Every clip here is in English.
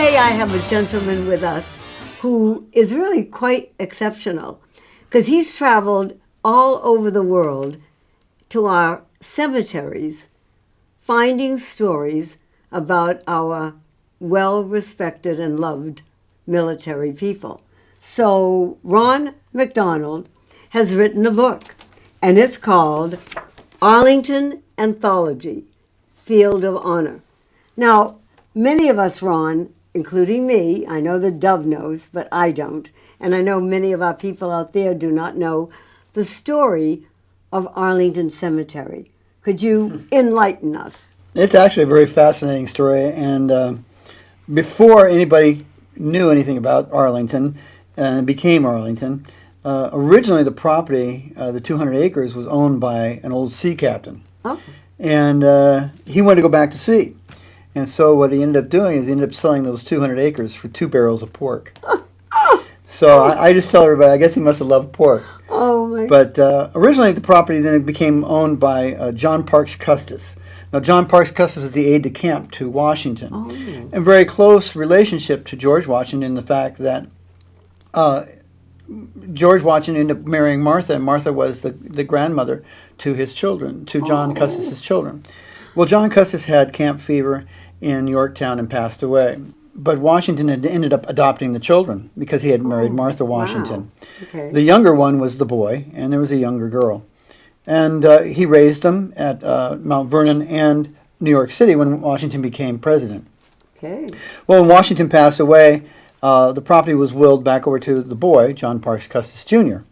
today I have a gentleman with us who is really quite exceptional because he's traveled all over the world to our cemeteries, finding stories about our well-respected and loved military people. So Ron McDonald has written a book, and it's called Arlington Anthology, Field of Honor. Now, many of us, Ron, including me, I know that Dove knows, but I don't, and I know many of our people out there do not know the story of Arlington Cemetery. Could you enlighten us? It's actually a very fascinating story, and before anybody knew anything about Arlington and became Arlington, originally the property, the 200 acres, was owned by an old sea captain. Oh. And he wanted to go back to sea. And so what he ended up doing is he ended up selling those 200 acres for 2 barrels of pork. So I just tell everybody, I guess he must have loved pork. Oh, my. But originally the property then it became owned by John Parks Custis. Now, John Parks Custis was the aide-de-camp to Washington. Oh. And very close relationship to George Washington in the fact that George Washington ended up marrying Martha, and Martha was the grandmother to his children, to John Custis's children. Well, John Custis had camp fever in Yorktown and passed away. But Washington had ended up adopting the children because he had married Martha Washington. Wow. Okay. The younger one was the boy, and there was a younger girl. And he raised them at Mount Vernon and New York City when Washington became president. Okay. Well, when Washington passed away, the property was willed back over to the boy, John Parks Custis Jr.,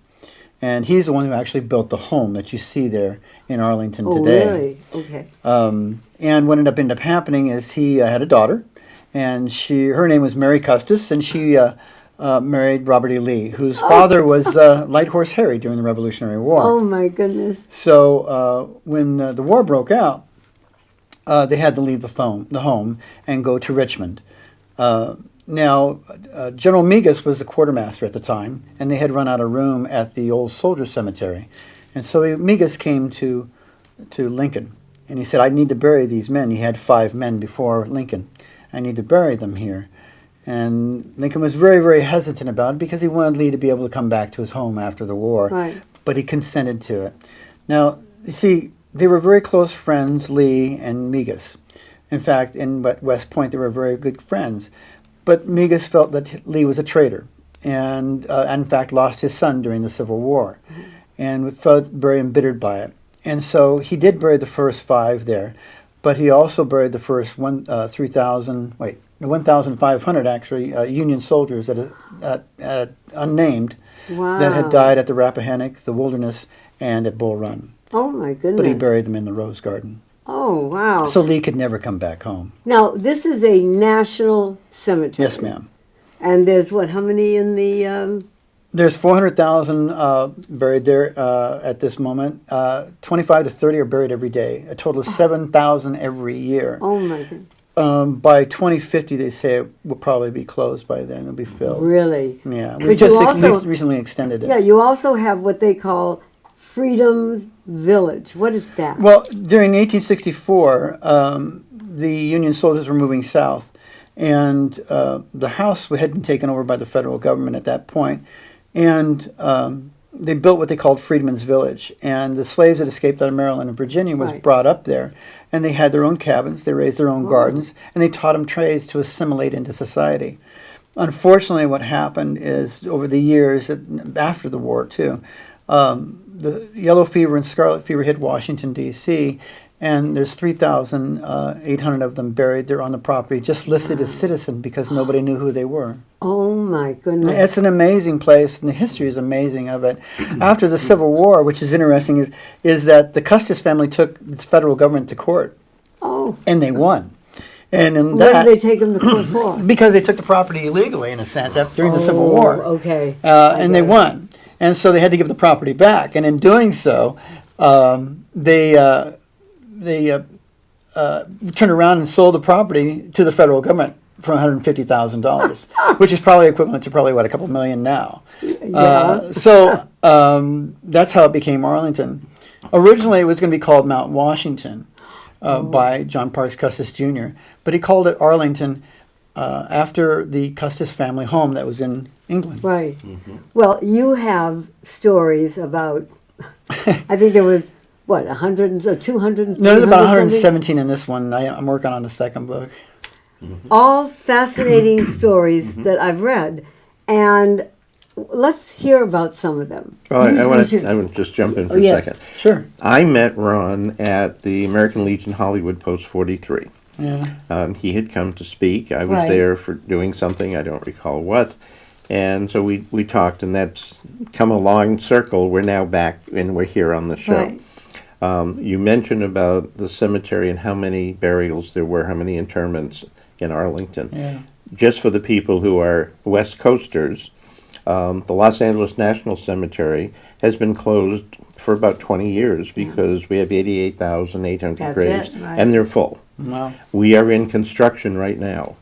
and he's the one who actually built the home that you see there in Arlington today. Oh, really? Okay. And what ended up happening is he had a daughter, and her name was Mary Custis, and she married Robert E. Lee, whose father was Light Horse Harry during the Revolutionary War. Oh, my goodness. So when the war broke out, they had to leave the home and go to Richmond. Now, General Megas was the quartermaster at the time, and they had run out of room at the old soldier cemetery. And so Megas came to Lincoln, and he said, I need to bury these men. He had 5 men before Lincoln. I need to bury them here. And Lincoln was very, very hesitant about it because he wanted Lee to be able to come back to his home after the war. Right. But he consented to it. Now, you see, they were very close friends, Lee and Megas. In fact, in West Point, they were very good friends. But Megas felt that Lee was a traitor and, in fact, lost his son during the Civil War and felt very embittered by it. And so he did bury the first 5 there, but he also buried the first 1,500 actually Union soldiers that unnamed Wow. that had died at the Rappahannock, the Wilderness, and at Bull Run. Oh, my goodness. But he buried them in the Rose Garden. Oh, wow. So Lee could never come back home. Now, this is a national cemetery. Yes, ma'am. And there's how many in the... There's 400,000 buried there at this moment. 25 to 30 are buried every day. A total of 7,000 every year. Oh, my goodness. By 2050, they say it will probably be closed by then. It'll be filled. Really? Yeah. But We just you also- recently extended it. Yeah, you also have what they call Freedom Village. What is that? Well, during 1864, the Union soldiers were moving south, and the house had been taken over by the federal government at that point, and they built what they called Freedman's Village, and the slaves that escaped out of Maryland and Virginia was Right. brought up there, and they had their own cabins, they raised their own gardens, and they taught them trades to assimilate into society. Unfortunately, what happened is over the years, after the war too, the yellow fever and scarlet fever hit Washington, D.C., and there's 3,800 of them buried there on the property, just listed as citizen because nobody knew who they were. Oh, my goodness. It's an amazing place, and the history is amazing of it. After the Civil War, which is interesting, is that the Custis family took the federal government to court, Oh, and they won. And in what that, did they take them to court for? because they took the proproperty illegally, in a sense, during the Civil War. Okay. And they won. And so they had to give the property back. And in doing so, they turned around and sold the property to the federal government for $150,000, which is probably equivalent to probably, a couple million now. Yeah. So that's how it became Arlington. Originally, it was going to be called Mount Washington by John Parks Custis Jr., but he called it Arlington after the Custis family home that was in England. Right. Well, you have stories about, I think there was, what, 100 or 200? No, there's about 117 in this one. I'm working on the second book. All fascinating stories that I've read. And let's hear about some of them. Well, I You want should- to just jump in for yeah. a second. Sure. I met Ron at the American Legion Hollywood Post 43. Yeah. He had come to speak. I was Right. there for doing something, I don't recall what. And so we talked, and that's come a long circle. We're now back, and we're here on the show. Right. You mentioned about the cemetery and how many burials there were, how many interments in Arlington. Yeah. Just for the people who are West Coasters, the Los Angeles National Cemetery has been closed for about 20 years because we have 88,800 That's graves, it, right. and they're full. Wow. We are in construction right now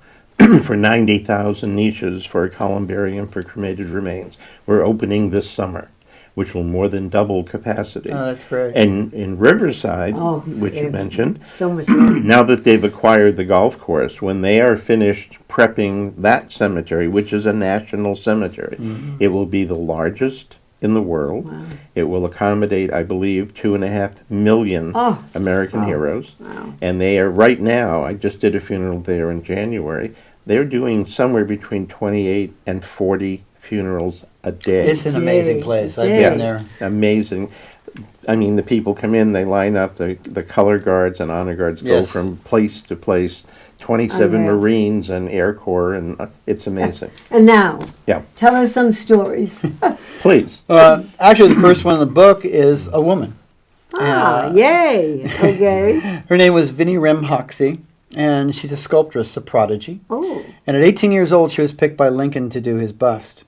for 90,000 niches for a columbarium for cremated remains. We're opening this summer, which will more than double capacity. Oh, that's great. And in Riverside, Oh, which you it's mentioned, So much fun. now that they've acquired the golf course, when they are finished prepping that cemetery, which is a national cemetery, it will be the largest in the world. Wow. It will accommodate, I believe, 2.5 million Oh, American heroes. wow. And they are right now, I just did a funeral there in January, they're doing somewhere between 28 and 40 funerals a day. It's an amazing Yay. place. I've Yay. been there. Amazing. I mean, the people come in, they line up, the color guards and honor guards go Yes. from place to place, 27 Unreal. Marines and Air Corps, and it's amazing. And now, Yeah, tell us some stories. please. Actually, the first one in the book is a woman. Yay. Okay. Her name was Vinnie Rem Hoxie, and she's a sculptress, a prodigy. Oh, And at 18 years old, she was picked by Lincoln to do his bust.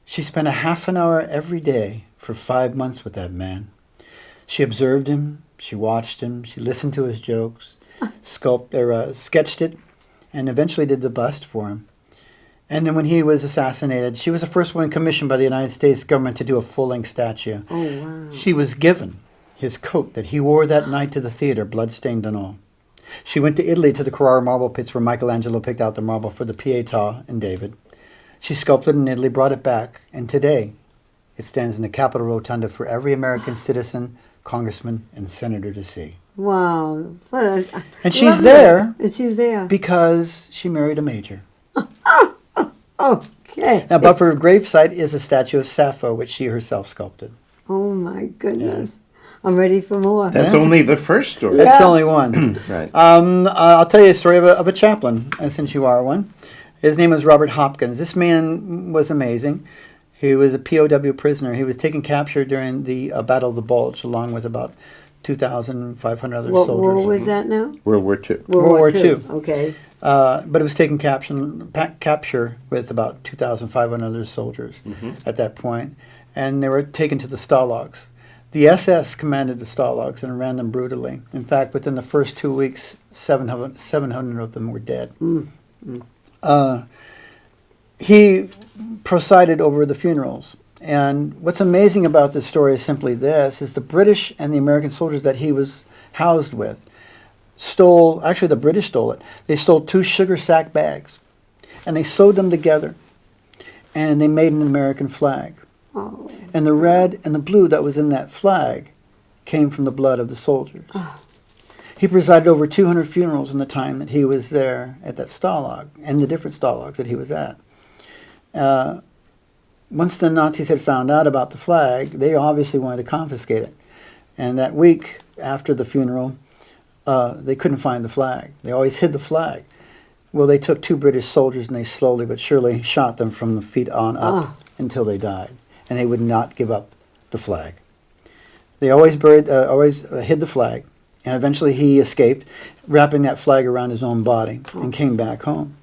She spent a half an hour every day for 5 months with that man. She observed him, she watched him, she listened to his jokes, sketched it, and eventually did the bust for him. And then when he was assassinated, she was the first one commissioned by the United States government to do a full-length statue. oh wow. She was given his coat that he wore that night to the theater, blood-stained and all. She went to Italy to the Carrara marble pits where Michelangelo picked out the marble for the Pietà and David. She sculpted in Italy, brought it back, and today it stands in the Capitol Rotunda for every American citizen, congressman, and senator to see. Wow. What a, And she's lovely. there And she's there. because she married a major. Okay. Now, above her gravesite is a statue of Sappho, which she herself sculpted. Oh my goodness. I'm ready for more. That's only the first story. That's Yeah. the only one. Right. I'll tell you a story of a chaplain, since you are one. His name was Robert Hopkins. This man was amazing. He was a POW prisoner. He was taken captured during the Battle of the Bulge, along with about 2,500 other What soldiers. war was that now? World War II. World War II. Okay. But it was taken capture with about 2,500 other soldiers at that point, and they were taken to the Stalags. The SS commanded the Stalags and ran them brutally. In fact, within the first 2 weeks, 700 of them were dead. He presided over the funerals. And what's amazing about this story is simply this, is the British and the American soldiers that he was housed with stole, actually the British stole it, they stole 2 sugar sack bags, and they sewed them together, and they made an American flag. Oh. And the red and the blue that was in that flag came from the blood of the soldiers. He presided over 200 funerals in the time that he was there at that Stalag, and the different Stalags that he was at. Once the Nazis had found out about the flag, they obviously wanted to confiscate it. And that week after the funeral, they couldn't find the flag. They always hid the flag. Well, they took 2 British soldiers and they slowly but surely shot them from the feet on up until they died. And they would not give up the flag. They always hid the flag. And eventually he escaped, wrapping that flag around his own body, and came back home.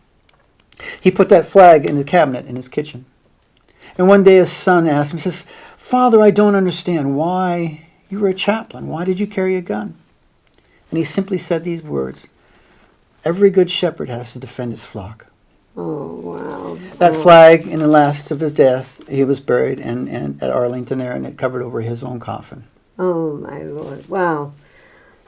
He put that flag in the cabinet in his kitchen. And one day his son asked him, he says, "Father, I don't understand why you were a chaplain. Why did you carry a gun?" And he simply said these words, "Every good shepherd has to defend his flock." Oh, wow. That flag, in the last of his death, he was buried and at Arlington there, and it covered over his own coffin. Oh, my Lord. Wow.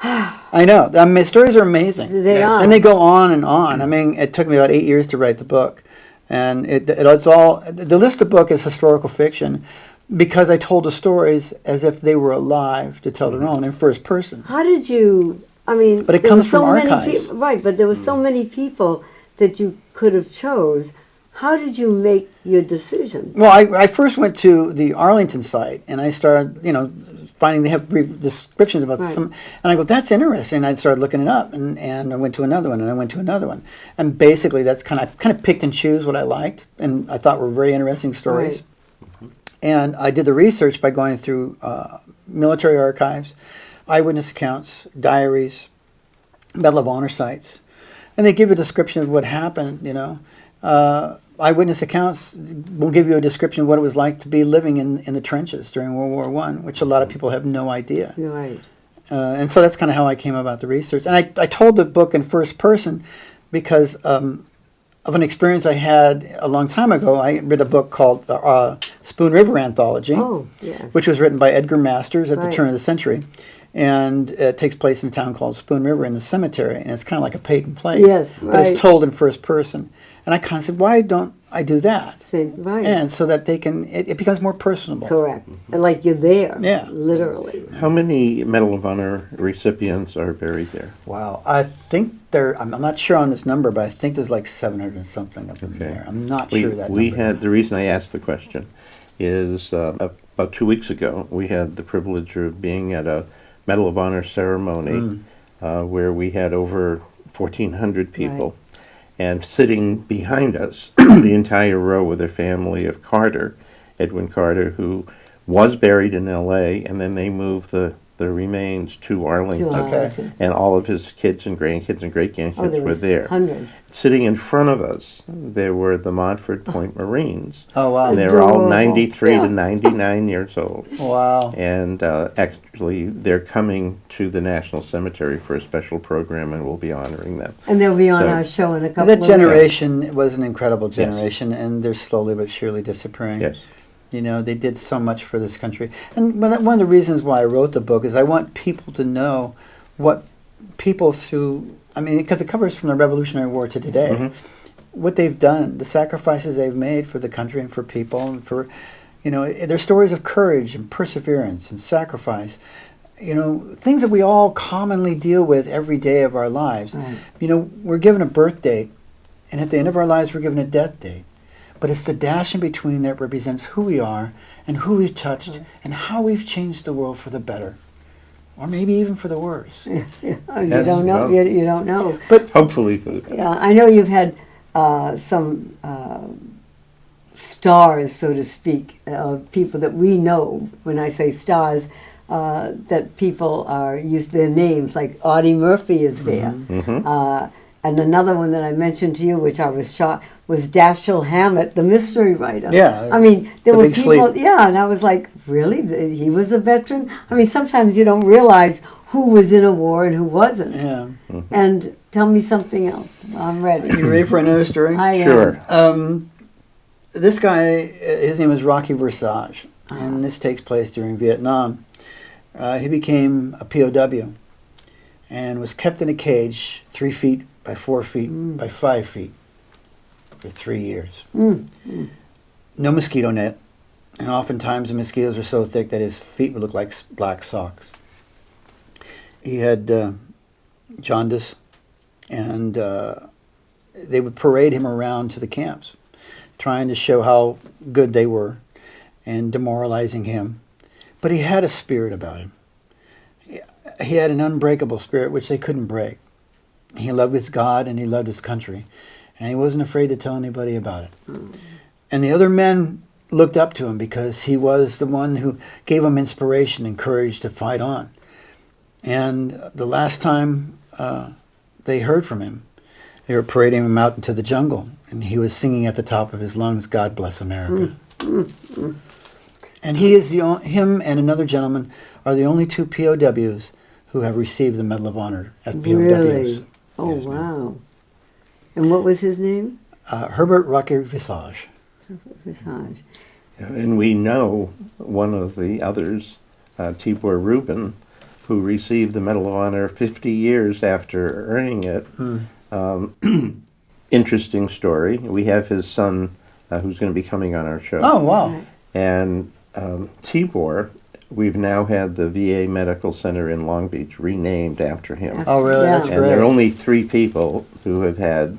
I know. I mean, stories are amazing. They are. And they go on and on. I mean, it took me about 8 years to write the book. And it's all, the list of book is historical fiction because I told the stories as if they were alive to tell their own in first person. How did you? I mean, But it there comes were so from many archives. right? But there were so many people that you could have chose. How did you make your decision? Well, I first went to the Arlington site and I started, finding they have brief descriptions about Right. some, and I go, that's interesting. And I started looking it up, and I went to another one, and I went to another one, and basically that's kind of picked and choose what I liked, and I thought were very interesting stories. Right. And I did the research by going through military archives, eyewitness accounts, diaries, Medal of Honor sites, and they give a description of what happened. Eyewitness accounts will give you a description of what it was like to be living in the trenches during World War I, which a lot of people have no idea. You're right. And so that's kind of how I came about the research. And I told the book in first person because of an experience I had a long time ago. I read a book called Spoon River Anthology, Oh, yes. which was written by Edgar Masters at the Right. turn of the century. And it takes place in a town called Spoon River in the cemetery. And it's kind of like a paid place. Yes, But it's right. told in first person. And I kind of said, why don't I do that? Same, right. And so that they can, it becomes more personable. Correct. And like you're there. Yeah. Literally. How many Medal of Honor recipients are buried there? Wow. I think I'm not sure on this number, but I think there's like 700 and something up in there. I'm not We, sure that we number. had, the reason I asked the question is about 2 weeks ago, we had the privilege of being at a Medal of Honor ceremony where we had over 1,400 people. And sitting behind us, the entire row with the family of Carter, Edwin Carter, who was buried in L.A., and then they moved the remains to Arlington. Arlington. And all of his kids and grandkids and Oh, great-grandkids there were was there. hundreds. Sitting in front of us, there were the Montford Point Marines. Oh, wow. And they were all Adorable. 93 Yeah. to 99 years old. Wow. And actually, they're coming to the National Cemetery for a special program, and we'll be honoring them. And they'll be on So- our show in a couple That of generation was an incredible Yes. generation, and they're slowly but surely disappearing. Yes. They did so much for this country. And one of the reasons why I wrote the book is I want people to know what people because it covers from the Revolutionary War to today, what they've done, the sacrifices they've made for the country and for people, and for, they're stories of courage and perseverance and sacrifice. Things that we all commonly deal with every day of our lives. Right. We're given a birth date, and at the end of our lives, we're given a death date. But it's the dash in between that represents who we are and who we've touched and how we've changed the world for the better, or maybe even for the worse. You Yes, don't know. well. You don't know. But Hopefully for the Yeah, I know you've had some stars, so to speak, people that we know. When I say stars, that people are used their names, like Audie Murphy is there. And another one that I mentioned to you, which I was shocked, was Dashiell Hammett, the mystery writer. Yeah, I mean, there The were Big people, Sleep. yeah, and I was like, really? He was a veteran? I mean, sometimes you don't realize who was in a war and who wasn't. yeah, And tell me something else. I'm ready. you ready for another story? I am. Sure. This guy, his name is Rocky Versage, and this takes place during Vietnam. He became a POW and was kept in a cage 3 feet by 4 feet by 5 feet for 3 years. No mosquito net, and oftentimes the mosquitoes were so thick that his feet would look like black socks. He had jaundice, and they would parade him around to the camps, trying to show how good they were and demoralizing him. But he had a spirit about him. He had an unbreakable spirit which they couldn't break. He loved his God and he loved his country, and he wasn't afraid to tell anybody about it. And the other men looked up to him because he was the one who gave them inspiration and courage to fight on. And the last time they heard from him, they were parading him out into the jungle, and he was singing at the top of his lungs, "God bless America." And he is him and another gentleman are the only two POWs who have received the Medal of Honor at POWs. Really? Oh, Yes, ma'am. wow. And what was his name? Herbert Rocky Visage. Visage. And we know one of the others, Tibor Rubin, who received the Medal of Honor 50 years after earning it. Interesting story. We have his son who's going to be coming on our show. Oh, wow. And Tibor, we've now had the VA Medical Center in Long Beach renamed after him. Oh, really? Yeah. That's And great. there are only 3 people who have had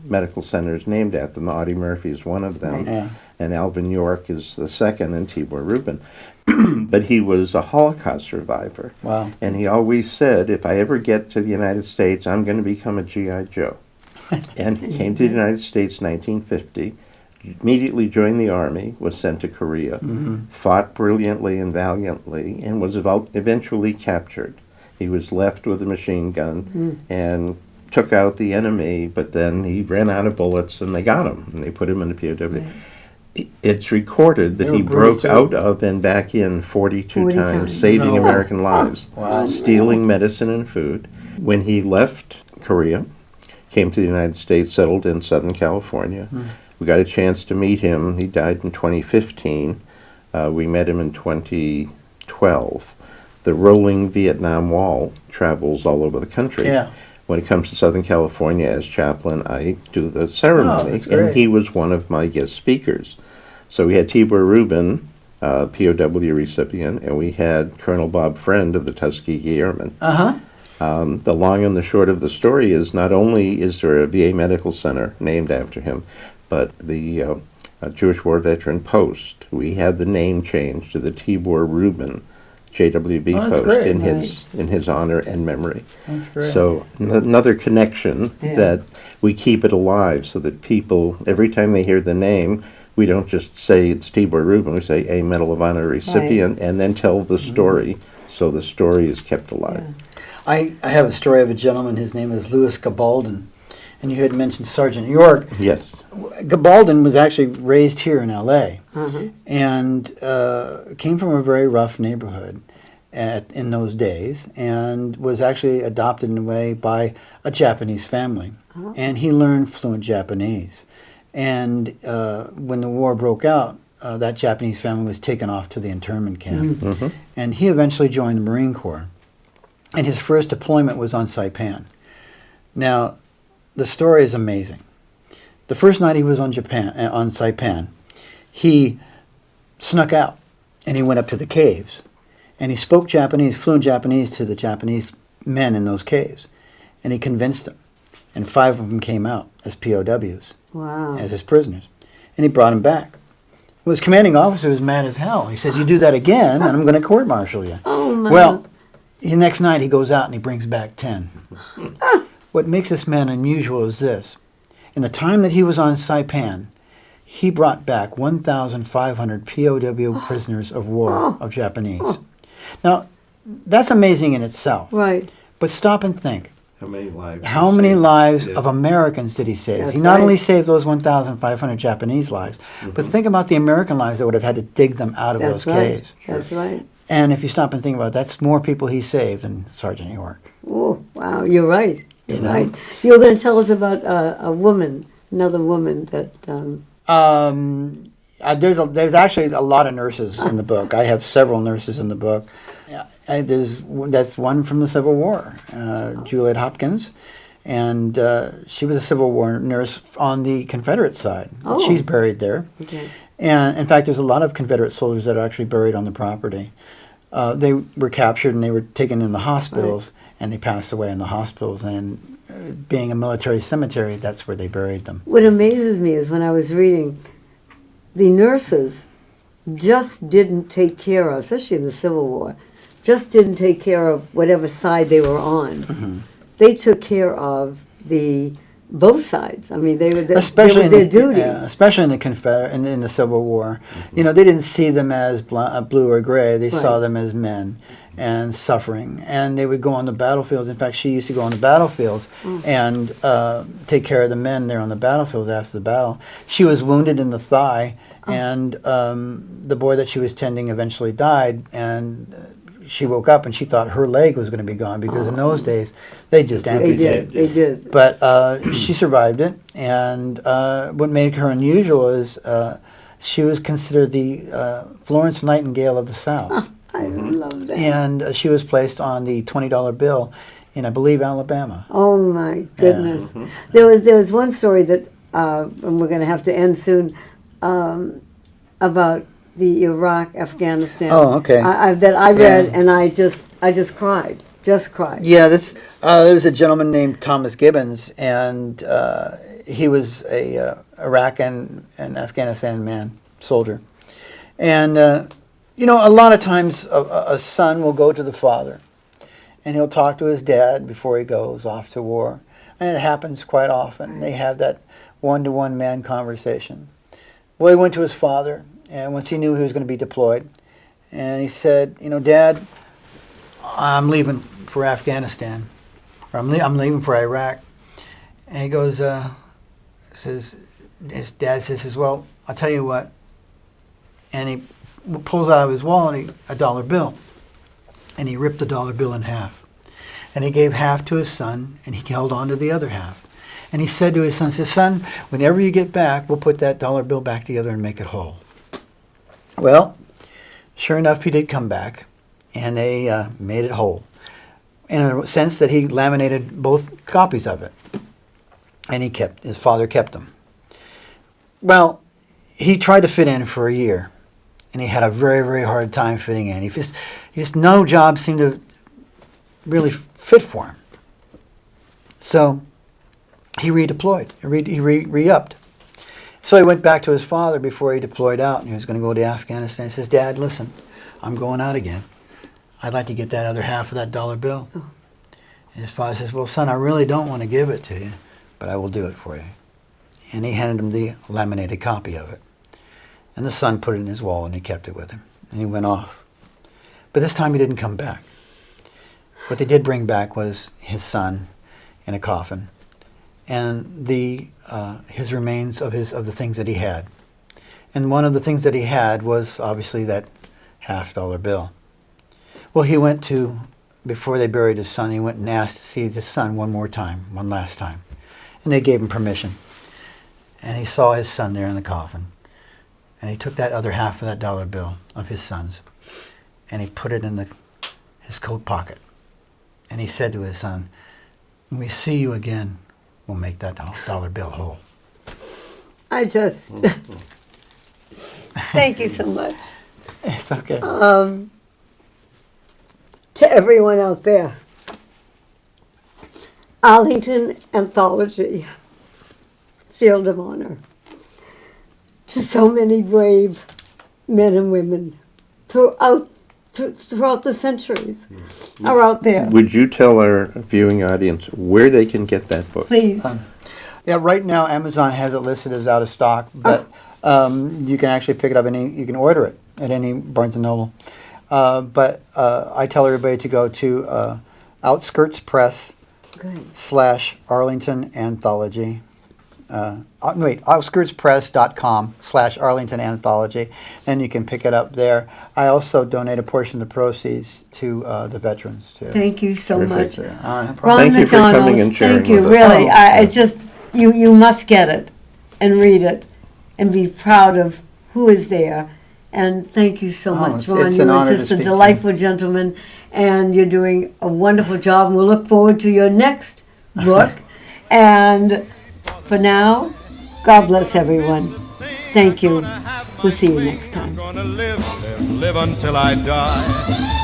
medical centers named after them. Audie Murphy is one of them, Yeah. and Alvin York is the second, and Tibor Rubin. But he was a Holocaust survivor. Wow. And he always said, if I ever get to the United States, I'm going to become a G.I. Joe. And he came to the United States in 1950, immediately joined the Army, was sent to Korea, fought brilliantly and valiantly, and was eventually captured. He was left with a machine gun and took out the enemy, but then he ran out of bullets and they got him, and they put him in the POW. It's recorded that They were he brutal, broke too. out of and back in 42 40 times, times. saving No. American lives, Wow. stealing medicine and food. When he left Korea, came to the United States, settled in Southern California. We got a chance to meet him. He died in 2015. We met him in 2012. The rolling Vietnam Wall travels all over the country. Yeah. When it comes to Southern California as chaplain, I do the ceremony, that's and great. he was one of my guest speakers. So we had Tibor Rubin, POW recipient, and we had Colonel Bob Friend of the Tuskegee Airmen. Uh-huh. The long and the short of the story is not only is there a VA medical center named after him, but the Jewish War Veteran Post, we had the name changed to the Tibor Rubin JWB Oh, that's Post great. in his honor and memory. That's great. So another connection Yeah. that we keep it alive so that people, every time they hear the name, we don't just say it's Tibor Rubin, we say a Medal of Honor recipient and then tell the story so the story is kept alive. I have a story of a gentleman, his name is Louis Gabaldon, and you had mentioned Sergeant York. Yes. Gabaldon was actually raised here in L.A. Uh-huh. and came from a very rough neighborhood in those days, and was actually adopted in a way by a Japanese family. And he learned fluent Japanese. And when the war broke out, that Japanese family was taken off to the internment camp. And he eventually joined the Marine Corps. And his first deployment was on Saipan. Now, the story is amazing. The first night he was on Saipan, he snuck out and he went up to the caves. And he spoke Japanese, fluent Japanese, to the Japanese men in those caves. And he convinced them. And 5 of them came out as POWs, Wow. as his prisoners. And he brought them back. Well, his commanding officer was mad as hell. He says, you do that again, and I'm going to court-martial you. Oh, my. Well, the next night he goes out and he brings back 10. What makes this man unusual is this. In the time that he was on Saipan, he brought back 1,500 POW prisoners of war of Japanese. Now, that's amazing in itself. Right. But stop and think. How many lives? How many lives of Americans did he save? That's He not right. only saved those 1,500 Japanese lives, but think about the American lives that would have had to dig them out of That's those right. caves. That's right. And if you stop and think about it, that's more people he saved than Sergeant York. Oh, wow. You're right. You're You know? right. You were going to tell us about a woman, another woman that. There's actually a lot of nurses in the book. I have several nurses in the book. That's one from the Civil War, Juliet Hopkins, and she was a Civil War nurse on the Confederate side. Oh. She's buried there. Okay. And in fact, there's a lot of Confederate soldiers that are actually buried on the property. They were captured and they were taken in the hospitals, and they passed away in the hospitals. And being a military cemetery, that's where they buried them. What amazes me is when I was reading, the nurses just didn't take care of, especially in the Civil War, just didn't take care of whatever side they were on. They took care of both sides. I mean, they were Especially their duty. especially in the Confederate in the Civil War, you know, they didn't see them as blue or gray. They saw Right. them as men and suffering, and they would go on the battlefields. In fact, she used to go on the battlefields and take care of the men there on the battlefields after the battle. She was wounded in the thigh, and the boy that she was tending eventually died, and she woke up and she thought her leg was going to be gone because in those days they just They amputated. did. They did. But she survived it, and what made her unusual is she was considered the Florence Nightingale of the South. I love that. And she was placed on the $20 bill in, I believe, Alabama. Oh my goodness! There was one story that, and we're going to have to end soon, about the Iraq Afghanistan. Oh, okay. That I read, Yeah. and I just cried, Yeah, there was a gentleman named Thomas Gibbons, and he was a Iraq and Afghanistan soldier. And, a lot of times a son will go to the father, and he'll talk to his dad before he goes off to war. And it happens quite often. They have that one-to-one man conversation. Well, he went to his father, and once he knew he was going to be deployed, and he said, Dad, I'm leaving for Afghanistan, or I'm leaving for Iraq. And he goes, his dad says, well, I'll tell you what. And he pulls out of his wallet a dollar bill, and he ripped the dollar bill in half. And he gave half to his son, and he held on to the other half. And he said to his son, whenever you get back, we'll put that dollar bill back together and make it whole. Well, sure enough, he did come back, and they made it whole, in a sense that he laminated both copies of it, and his father kept them. Well, he tried to fit in for a year, and he had a very, very hard time fitting in. He just no job seemed to really fit for him. So he redeployed. He re-upped. So he went back to his father before he deployed out, and he was going to go to Afghanistan. He says, Dad, listen, I'm going out again. I'd like to get that other half of that dollar bill. Oh. And his father says, well, son, I really don't want to give it to you, but I will do it for you. And he handed him the laminated copy of it. And the son put it in his wallet, and he kept it with him. And he went off. But this time he didn't come back. What they did bring back was his son in a coffin, and his remains of the things that he had. And one of the things that he had was obviously that $50 bill. Well, he went before they buried his son, he went and asked to see his son one last time. And they gave him permission. And he saw his son there in the coffin. And he took that other half of that dollar bill of his son's, and he put it in his coat pocket. And he said to his son, when we see you again, we'll make that dollar bill whole. I just... Thank you so much. It's okay. To everyone out there, Arlington Anthology, Field of Honor. To so many brave men and women throughout the centuries are out there. Would you tell our viewing audience where they can get that book? Please. Yeah, right now Amazon has it listed as out of stock, but you can actually pick it up you can order it at any Barnes & Noble. But I tell everybody to go to Outskirts Press / Arlington Anthology. Outskirtspress.com / Arlington Anthology, and you can pick it up there. I also donate a portion of the proceeds to the veterans too. Thank you so much. Terrific. Ron Thank you for McDonald, coming and sharing thank you, with us. really. It's just, you must get it and read it and be proud of who is there. And thank you so much, Ron. It's You an are honor to just speak a to you. delightful gentleman, and you're doing a wonderful job. And we'll look forward to your next book. And for now, God bless everyone. Thank you. We'll see you next time. I'm gonna live until I die.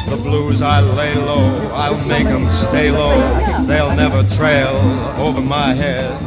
The blues I lay low, I'll make them stay low. They'll never trail over my head.